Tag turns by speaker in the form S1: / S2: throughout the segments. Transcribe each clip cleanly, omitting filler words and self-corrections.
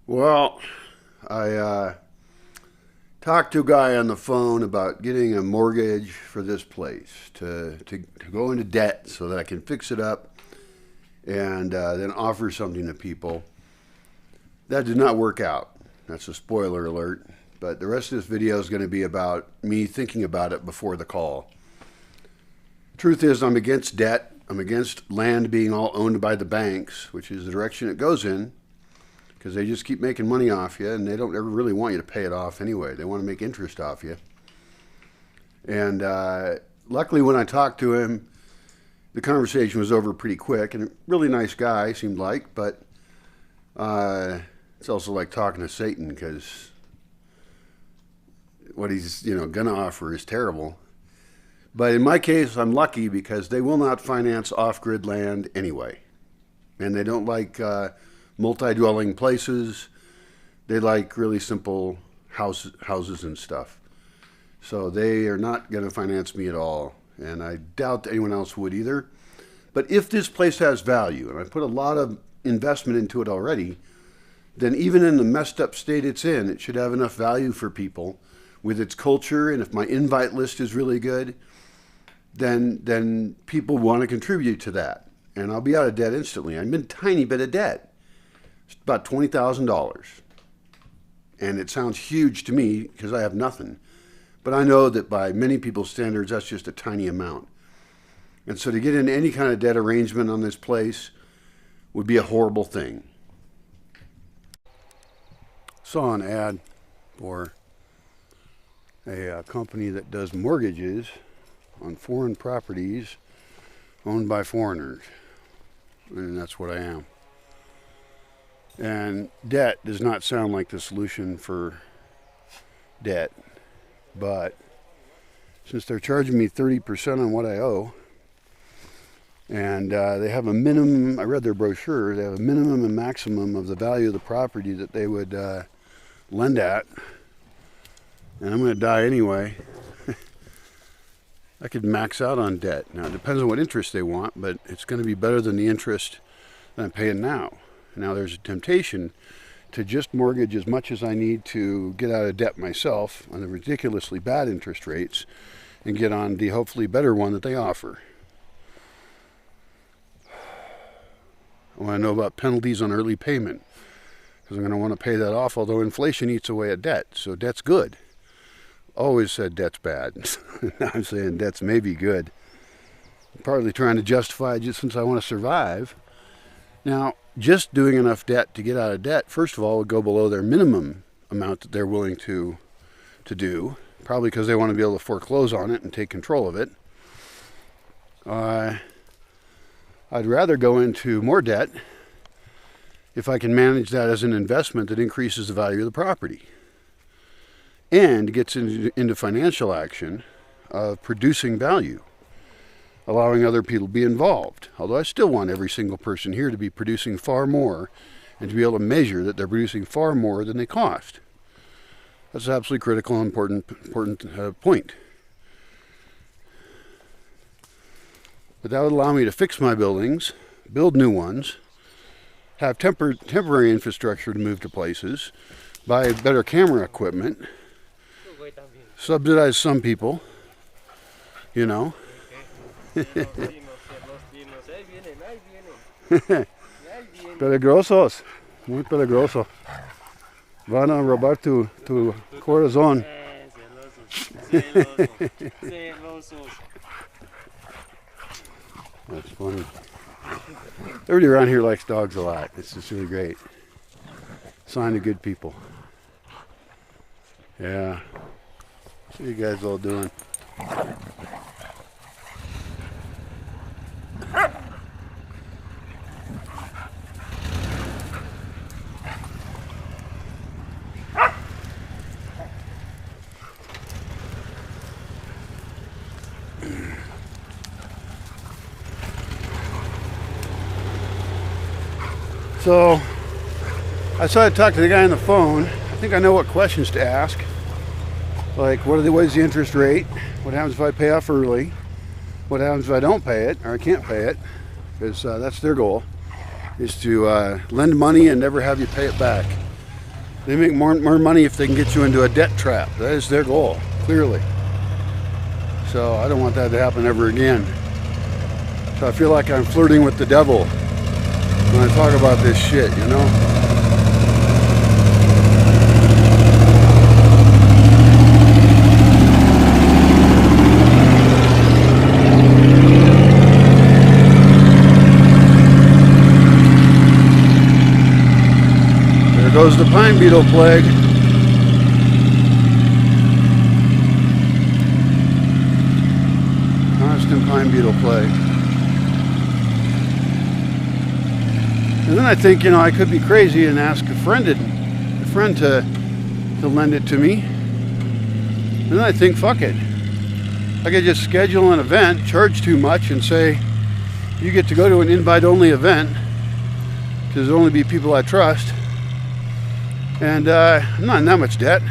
S1: Well, I talked to a guy on the phone about getting a mortgage for this place to go into debt so that I can fix it up and then offer something to people. That did not work out. That's a spoiler alert. But the rest of this video is going to be about me thinking about it before the call. Truth is, I'm against debt. I'm against land being all owned by the banks, which is the direction it goes in, because they just keep making money off you, and they don't ever really want you to pay it off anyway. They want to make interest off you. And luckily, when I talked to him, the conversation was over pretty quick, and a really nice guy, seemed like, but it's also like talking to Satan, because what he's gonna offer is terrible. But in my case, I'm lucky because they will not finance off-grid land anyway, and they don't like multi-dwelling places. They like really simple houses and stuff. So they are not going to finance me at all, and I doubt anyone else would either. But if this place has value, and I put a lot of investment into it already, then even in the messed up state it's in, it should have enough value for people with its culture. And if my invite list is really good, then people want to contribute to that. And I'll be out of debt instantly. I'm in a tiny bit of debt. It's about $20,000. And it sounds huge to me because I have nothing. But I know that by many people's standards, that's just a tiny amount. And so to get into any kind of debt arrangement on this place would be a horrible thing. Saw an ad for a company that does mortgages on foreign properties owned by foreigners. And that's what I am. And debt does not sound like the solution for debt. But since they're charging me 30% on what I owe, and they have a minimum, I read their brochure, they have a minimum and maximum of the value of the property that they would lend at, and I'm going to die anyway. I could max out on debt. Now, it depends on what interest they want, but it's going to be better than the interest that I'm paying now. Now, there's a temptation to just mortgage as much as I need to get out of debt myself on the ridiculously bad interest rates and get on the hopefully better one that they offer. I want to know about penalties on early payment, because I'm going to want to pay that off, although inflation eats away at debt, so debt's good. Always said debt's bad. Now I'm saying debt's maybe good. I'm partly trying to justify it just since I want to survive. Now, just doing enough debt to get out of debt, first of all, would go below their minimum amount that they're willing to do, probably because they want to be able to foreclose on it and take control of it. I'd rather go into more debt if I can manage that as an investment that increases the value of the property and gets into financial action of producing value, allowing other people to be involved. Although I still want every single person here to be producing far more and to be able to measure that they're producing far more than they cost. That's an absolutely critical and important point. But that would allow me to fix my buildings, build new ones, have temporary infrastructure to move to places, buy better camera equipment, subsidize some people, Peligrosos, muy peligroso. Van a robar tu corazón. That's funny. Everybody around here likes dogs a lot. It's just really great. Sign of good people. Yeah. What are you guys all doing? So I started to talk to the guy on the phone. I think I know what questions to ask. Like, what is the interest rate? What happens if I pay off early? What happens if I don't pay it or I can't pay it? Because that's their goal, is to lend money and never have you pay it back. They make more money if they can get you into a debt trap. That is their goal, clearly. So I don't want that to happen ever again. So I feel like I'm flirting with the devil when I talk about this shit, you know? There goes the pine beetle plague. Constant pine beetle plague. And then I think, you know, I could be crazy and ask a friend to lend it to me. And then I think, fuck it. I could just schedule an event, charge too much, and say, you get to go to an invite-only event, because there'll only be people I trust. And I'm not in that much debt.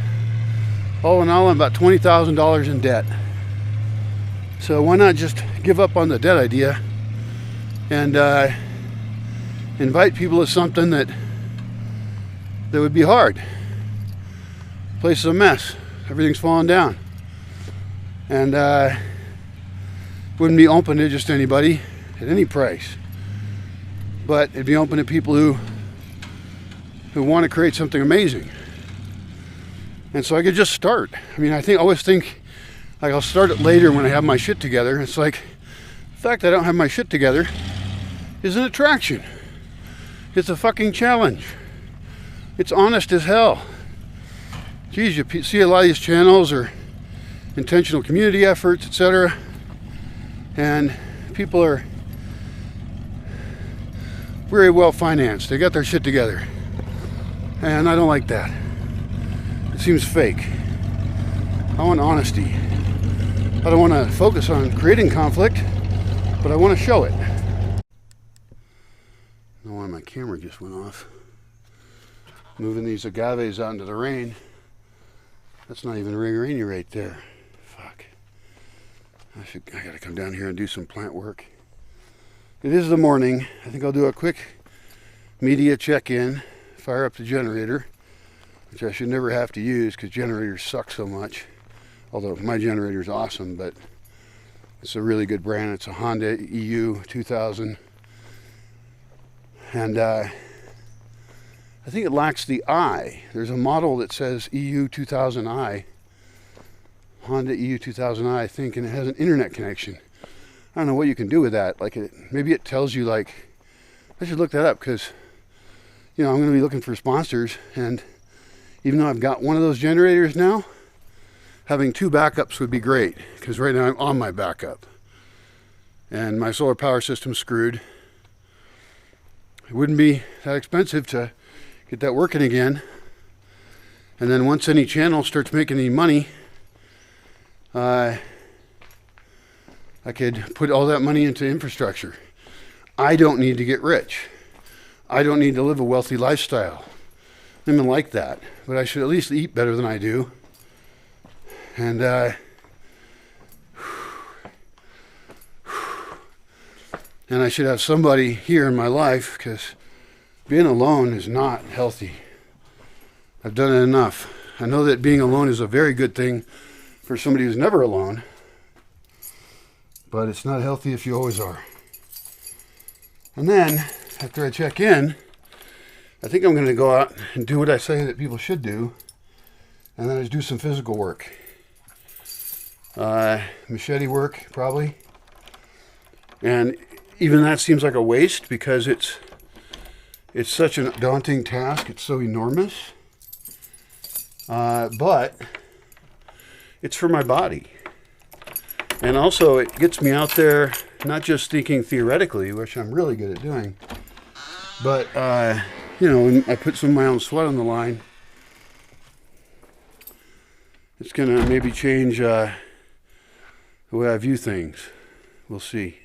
S1: All in all, I'm about $20,000 in debt. So why not just give up on the debt idea and invite people to something that would be hard. The place is a mess. Everything's falling down. And wouldn't be open to just anybody at any price. But it'd be open to people who want to create something amazing. And so I could just start. I mean, I always think like I'll start it later when I have my shit together. It's like the fact that I don't have my shit together is an attraction. It's a fucking challenge. It's honest as hell. Geez, you see a lot of these channels are intentional community efforts, etc. And people are very well financed. They got their shit together. And I don't like that. It seems fake. I want honesty. I don't want to focus on creating conflict, but I want to show it. No wonder my camera just went off. Moving these agaves out into the rain. That's not even rainy right there. Fuck. I gotta come down here and do some plant work. It is the morning. I think I'll do a quick media check-in. Fire up the generator, which I should never have to use because generators suck so much. Although my generator is awesome, but it's a really good brand. It's a Honda EU 2000. And I think it lacks the I. There's a model that says EU 2000i. Honda EU 2000i, I think, and it has an internet connection. I don't know what you can do with that. Like, maybe it tells you, like, I should look that up because, you know, I'm going to be looking for sponsors, and even though I've got one of those generators now, having two backups would be great, because right now I'm on my backup, and my solar power system's screwed. It wouldn't be that expensive to get that working again, and then once any channel starts making any money, I could put all that money into infrastructure. I don't need to get rich. I don't need to live a wealthy lifestyle. I'm not like that, but I should at least eat better than I do. And I should have somebody here in my life, because being alone is not healthy. I've done it enough. I know that being alone is a very good thing for somebody who's never alone, but it's not healthy if you always are. And then, after I check in, I think I'm going to go out and do what I say that people should do, and then I just do some physical work. Machete work, probably. And even that seems like a waste because it's such a daunting task. It's so enormous. But it's for my body. And also it gets me out there, not just thinking theoretically, which I'm really good at doing, but, you know, when I put some of my own sweat on the line, it's going to maybe change the way I view things. We'll see.